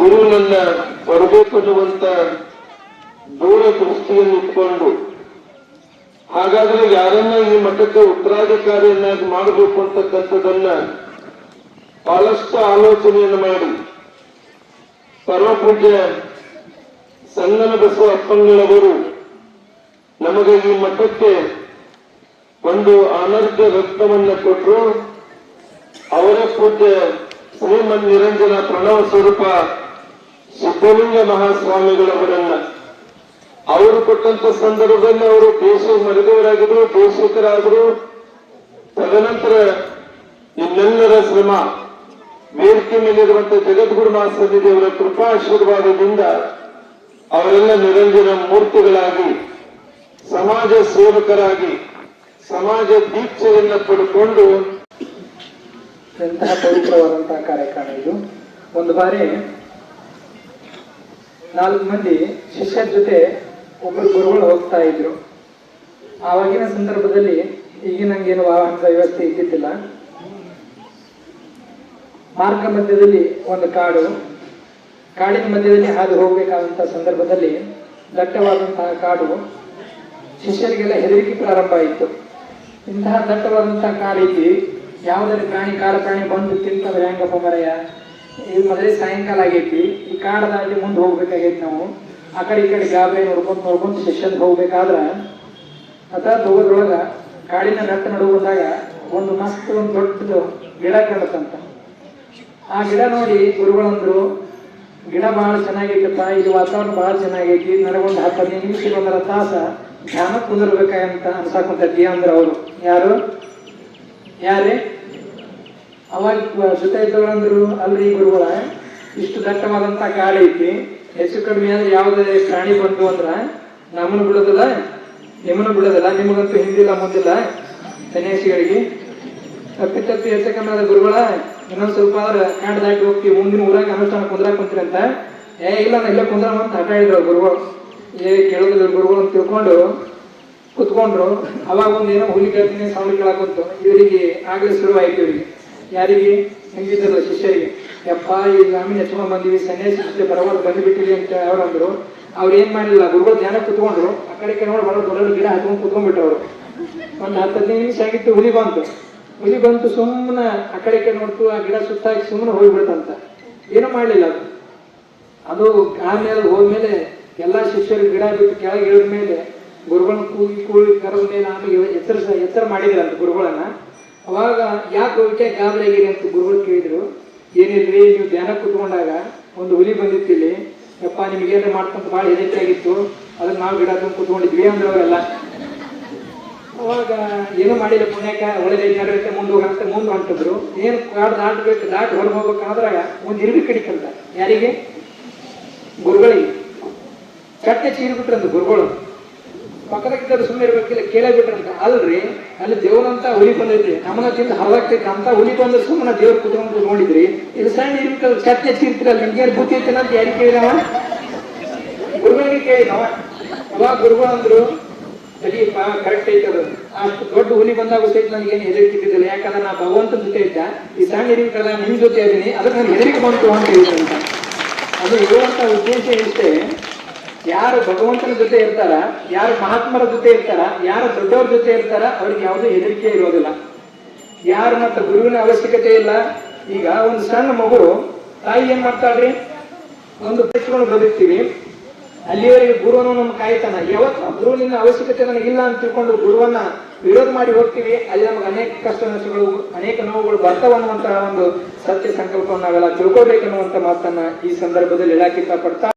ಗುರುವನ್ನ ಬರಬೇಕು ಅನ್ನುವಂತ ದೂರದೃಷ್ಟಿಯನ್ನು ಇಟ್ಕೊಂಡು, ಹಾಗಾದ್ರೆ ಯಾರನ್ನ ಈ ಮಠಕ್ಕೆ ಉತ್ತರಾಧಿಕಾರಿಯನ್ನಾಗಿ ಮಾಡಬೇಕು ಅಂತಕ್ಕಂಥದನ್ನ ಬಹಳಷ್ಟು ಆಲೋಚನೆಯನ್ನು ಮಾಡಿ ಪರಮಪೂಜ್ಯ ಸಂಗನ ಬಸವ ಅಪ್ಪಂಗಳವರು ನಮಗೆ ಈ ಮಠಕ್ಕೆ ಒಂದು ಅನರ್ಘ್ಯ ರತ್ನವನ್ನ ಕೊಟ್ಟರು. ಅವರ ಪೂಜ್ಯ ಶ್ರೀಮನ್ ನಿರಂಜನ ಪ್ರಣವ ಸ್ವರೂಪ ಸಿದ್ಧಲಿಂಗ ಮಹಾಸ್ವಾಮಿಗಳವರನ್ನ ಅವರು ಕೊಟ್ಟಂತ ಸಂದರ್ಭದಲ್ಲಿ ಅವರು ದೇಶ ಮರೆದವರಾಗಿದ್ರು, ದೇಶಿಕರಾದರು. ತದನಂತರ ಇನ್ನೆಲ್ಲರ ಶ್ರಮ, ವೇದಿಕೆ ಮೇಲಿರುವಂತಹ ಜಗದ್ಗುರು ಮಹಾಸನ್ನಿಧಿಯವರ ಕೃಪಾಶೀರ್ವಾದದಿಂದ ಅವರೆಲ್ಲ ನಿರಂಜನ ಮೂರ್ತಿಗಳಾಗಿ, ಸಮಾಜ ಸೇವಕರಾಗಿ, ಸಮಾಜ ದೀಕ್ಷೆಯನ್ನು ಪಡೆದುಕೊಂಡು ಎಂತಹ ಪವಿತ್ರವಾದಂತಹ ಕಾರ್ಯಕ್ರಮ ಇದು. ಒಂದು ಬಾರಿ 4 ಮಂದಿ ಶಿಷ್ಯರ ಜೊತೆ ಒಬ್ಬರು ಗುರುಗಳು ಹೋಗ್ತಾ ಇದ್ರು. ಆವಾಗಿನ ಸಂದರ್ಭದಲ್ಲಿ ಈಗಿನಂಗೇನು ವಾಹನದ ವ್ಯವಸ್ಥೆ ಇದ್ದಿದ್ದಿಲ್ಲ. ಮಾರ್ಗ ಮಧ್ಯದಲ್ಲಿ ಒಂದು ಕಾಡಿನ ಮಧ್ಯದಲ್ಲಿ ಹಾದು ಹೋಗಬೇಕಾದಂತಹ ಸಂದರ್ಭದಲ್ಲಿ ದಟ್ಟವಾದಂತಹ ಕಾಡು, ಶಿಷ್ಯರಿಗೆಲ್ಲ ಹೆದರಿಕೆ ಪ್ರಾರಂಭ ಆಯಿತು. ಇಂತಹ ದಟ್ಟವಾದಂತಹ ಕಾಡೈತಿ, ಯಾವುದಾದ್ರು ಕಾಡು ಪ್ರಾಣಿ ಬಂದು ತಿಂತಂದ್ರೆ ಹೆಂಗಪ್ಪ ಮರೆಯ, ಇದು ಮೊದಲೇ ಸಾಯಂಕಾಲ ಆಗೈತಿ, ಈ ಕಾಡ ದಾಟಿ ಮುಂದೆ ಹೋಗ್ಬೇಕಾಗೈತಿ. ನಾವು ಆ ಕಡೆ ಈ ಕಡೆ ಗಾಬರಿ ನೋಡ್ಕೊಂಡು ಶಿಷ್ಯನ್ ಹೋಗ್ಬೇಕಾದ್ರ ಹೋಗೋದ್ರೊಳಗ ಕಾಡಿನ ನಟ್ಟ ನಡುವೆ ಬಂದಾಗ ಒಂದು ಮಸ್ತ್ ಒಂದು ದೊಡ್ಡದು ಗಿಡ ಕಾಣುತ್ತಂತ. ಆ ಗಿಡ ನೋಡಿ ಗುರುಗಳಂದ್ರು, ಗಿಡ ಬಹಳ ಚೆನ್ನಾಗೈತಪ್ಪ, ಇದು ವಾತಾವರಣ ಬಹಳ ಚೆನ್ನಾಗೈತಿ, ನನಗೊಂದು 10-15 ನಿಮಿಷ 1 ತಾಸ ಧ್ಯಾನ ಕುಂದಿರ್ಬೇಕಂತ ಅನ್ಸಾಕುಂತೈತಿ ಅಂದ್ರ ಅವರು. ಯಾರೇ ಅವಾಗ ಜೊತೆ ಇದ್ದವರಂದ್ರು, ಅಲ್ರಿ ಗುರುಗಳ ಇಷ್ಟು ದಟ್ಟವಾದಂತ ಕಾಡೈತಿ, ಹೆಚ್ಚು ಕಡಿಮೆ ಅಂದ್ರೆ ಯಾವುದೇ ಪ್ರಾಣಿ ಬಂತು ಅಂದ್ರ ನಮ್ಮನ್ನು ಬಿಡೋದಿಲ್ಲ, ನಿಮ್ಮನ್ನು ಬಿಡೋದಿಲ್ಲ, ನಿಮಗಂತೂ ಹಿಂದಿಲ್ಲ ಮುಂದಿಲ್ಲ ಸನ್ಯಾಸಿಗಳಿಗೆ. ತಪ್ಪಿ ಹೆಚ್ಚು ಕಮ್ಮಿ ಆದ ಗುರುಗಳ ಇನ್ನೊಂದ್ ಸ್ವಲ್ಪ ಆದ್ರೆ ಕಾಡು ದಾಟಿ ಹೋಗ್ತೀವಿ, ಮುಂದಿನ ಊರಾಗ ಅನುಷ್ಠಾನ ಕುಂದ್ರಾಕ್ ಕುಂತೀರಿ ಅಂತ. ಇಲ್ಲ ನಾ ಇಲ್ಲೇ ಕುಂದ್ರ ಅಂತ ಹಠ ಹೇಳಿದ್ರು ಗುರುಗಳು. ಕೇಳೋದಿಲ್ಲ ಗುರುಗಳು ಅಂತ ತಿಳ್ಕೊಂಡು ಕುತ್ಕೊಂಡ್ರು. ಅವಾಗ ಒಂದೇನೋ ಹುಲಿ ಕರ್ತೀನಿ ಸೌಂಡ್ ಕೇಳಾಕುಂತು. ಇವರಿಗೆ ಆಗ್ಲೇ ಶುರುವಾಯ್ತು. ಇವರಿಗೆ ಯಾರಿಗೆ ಹೆಂಗಿದ್ರಲ್ಲ ಶಿಷ್ಯರಿಗೆ, ಯಪ್ಪ ಈಗ ಆಮೇಲೆ ಹೆಚ್ಚು ಬಂದಿವಿ, ಸನ್ಯಾಸಿ ಬರವಾದ ಬಂದ್ಬಿಟ್ಟಿವಿ ಅಂತ ಅವ್ರಂದ್ರು. ಅವ್ರು ಏನ್ ಮಾಡಿಲ್ಲ, ಗುರುಗಳು ಧ್ಯಾನ ಕುತ್ಕೊಂಡ್ರು. ಆ ಕಡೆ ನೋಡಿ ಬರೋ ದೊಡ್ಡ ಗಿಡ ಹತ್ಕೊಂಡು ಕುತ್ಕೊಂಡ್ಬಿಟ್ರು ಅವರು. ಒಂದು 10-15 ನಿಮಿಷ ಆಗಿತ್ತು, ಹುಲಿ ಬಂತು ಸುಮ್ಮನೆ ಆ ಕಡೆ ನೋಡ್ತು, ಆ ಗಿಡ ಸುತ್ತಾಕಿ ಸುಮ್ಮನೆ ಹೋಗ್ಬಿಡ್ತಂತ. ಏನೂ ಮಾಡ್ಲಿಲ್ಲ ಅದು. ಆಮೇಲೆ ಹೋದ್ಮೇಲೆ ಎಲ್ಲಾ ಶಿಷ್ಯರು ಗಿಡ ಬಿಟ್ಟು ಕೆಳಗೆ ಇಳಿದ ಮೇಲೆ ಗುರುಗಳನ್ನ ಕೂಗಿ ಕರೆದ ಮೇಲೆ ಆಮೇಲೆ ಎಚ್ಚರ ಮಾಡಿದ್ರಂತ ಗುರುಗಳನ್ನ. ಅವಾಗ ಯಾಕೆ ಹೋಗ್ಕೆ ಗಾಬರಿ ಆಗಿರಿ ಅಂತ ಗುರುಗಳು ಕೇಳಿದ್ರು. ಏನಿಲ್ರಿ, ನೀವು ಧ್ಯಾನ ಕುತ್ಕೊಂಡಾಗ ಒಂದು ಹುಲಿ ಬಂದಿತ್ತಿಲ್ಲಿ, ಯಪ್ಪ ನಿಮ್ಗೇನು ಮಾಡ್ಕೊಂತ ಭಾಳ ಹೆದರಿಕೆ ಆಗಿತ್ತು, ಅದನ್ನ ನಾವು ಗಿಡ ತುಂಬ ಕುತ್ಕೊಂಡಿದ್ವಿ ಅಂದ್ರೆ ಅವರೆಲ್ಲ. ಅವಾಗ ಏನೂ ಮಾಡಿಲ್ಲ, ಪುಣ್ಯಕ್ಕೆ ಒಳ್ಳೆದೈತೆ ಮುಂದೆ ಹೊಂಟಿದ್ರು. ಏನು ಕಾಡು ದಾಟಿ ಹೊರಗೆ ಹೋಗ್ಬೇಕಾದ್ರೆ ಒಂದು ಇರುವಿ ಕಡಿಕಂತ. ಯಾರಿಗೆ? ಗುರುಗಳಿಗೆ. ಕಟ್ಟೆ ಚೀರಿಬಿಟ್ರಂತ ಗುರುಗಳು. ಪಕ್ಕದಕ್ಕಿದ್ದರು ಸುಮ್ಮನೆ ಇರ್ಬೇಕಿಲ್ಲ, ಕೇಳೇ ಬಿಟ್ರಂತ. ಅಲ್ರಿ, ಅಲ್ಲಿ ದೇವ್ರಂತ ಹುಲಿ ಬಂದೈತ್ರಿ, ನಮ್ಮನ್ನ ತಿಂದು ಹರದಾಗ್ತೈತಿ ಅಂತ ಹುಲಿ ಬಂದ್ರೆ ಸುಮ್ಮನೆ ದೇವ್ರು ಕುತ್ಕೊಂಡು ನೋಡಿದ್ರಿ. ಇದು ಸಣ್ಣ ಇರ್ಬೇಕಲ್ಲ, ಕಟ್ಟೆ ಚೀರ್ತಿರಲ್ಲ, ನಿಮ್ಗೇನು ಬುದ್ಧಿ ಐತೆ ಅಂತ ಯಾರಿಗೆ ಕೇಳಿದವ? ಗುರುಗಳಿಗೆ ಕೇಳಿದವ. ಅವಾಗ ಗುರುಗಳು ಅಂದ್ರು, ಸರಿಯಪ್ಪ ಕರೆಕ್ಟ್ ಐತದ, ಅಷ್ಟು ದೊಡ್ಡ ಹುಲಿ ಬಂದಾಗ ಗೊತ್ತೈತಿ ನನಗೇನು ಹೆದರಿಕಿದ್ದಿಲ್ಲ, ಯಾಕಂದ್ರೆ ನಾ ಭಗವಂತನ ಜೊತೆ ಇದ್ದ, ಈ ಸಣ್ಣ ಇರ್ಬೇಕಲ್ಲ ನಿಮ್ ಜೊತೆ ಇದೀನಿ, ಅದಕ್ಕೆ ನಾನು ಹೆದರಿಕೆ ಬಂತು ಅಂತ ಹೇಳಿದ್ರಂತ. ಅದು ಹೇಳುವಂತ ಉದ್ದೇಶ ಇಷ್ಟೇ, ಯಾರು ಭಗವಂತನ ಜೊತೆ ಇರ್ತಾರ, ಯಾರು ಮಹಾತ್ಮರ ಜೊತೆ ಇರ್ತಾರ, ಯಾರು ದೊಡ್ಡವ್ರ ಜೊತೆ ಇರ್ತಾರ, ಅವ್ರಿಗೆ ಯಾವುದೇ ಹೆದರಿಕೆ ಇರೋದಿಲ್ಲ. ಯಾರು ಮತ್ತೆ ಗುರುವಿನ ಅವಶ್ಯಕತೆ ಇಲ್ಲ. ಈಗ ಒಂದು ಸಣ್ಣ ಮಗು ತಾಯಿ ಏನ್ ಮಾಡ್ತಾಳ್ರಿ, ಒಂದು ಬೆಚ್ಕೊಂಡು ಬದುಕ್ತೀವಿ, ಅಲ್ಲಿವರೆಗೆ ಗುರುವನ್ನು ನಮ್ಮ ಕಾಯ್ತಾನ. ಯಾವತ್ತು ಗುರುವಿನ ಅವಶ್ಯಕತೆ ನನಗಿಲ್ಲ ಅಂತ ತಿಳ್ಕೊಂಡು ಗುರುವನ್ನ ವಿರೋಧ ಮಾಡಿ ಹೋಗ್ತೀವಿ, ಅಲ್ಲಿ ನಮಗೆ ಅನೇಕ ಕಷ್ಟ ನಷ್ಟಗಳು, ಅನೇಕ ನೋವುಗಳು ಬರ್ತಾವನ್ನುವಂತಹ ಒಂದು ಸತ್ಯ ಸಂಕಲ್ಪವನ್ನು ನಾವೆಲ್ಲ ತಿಳ್ಕೊಬೇಕನ್ನುವಂತ ಮಾತನ್ನ ಈ ಸಂದರ್ಭದಲ್ಲಿ ಹೇಳಕ್ ಇಷ್ಟಪಡ್ತಾ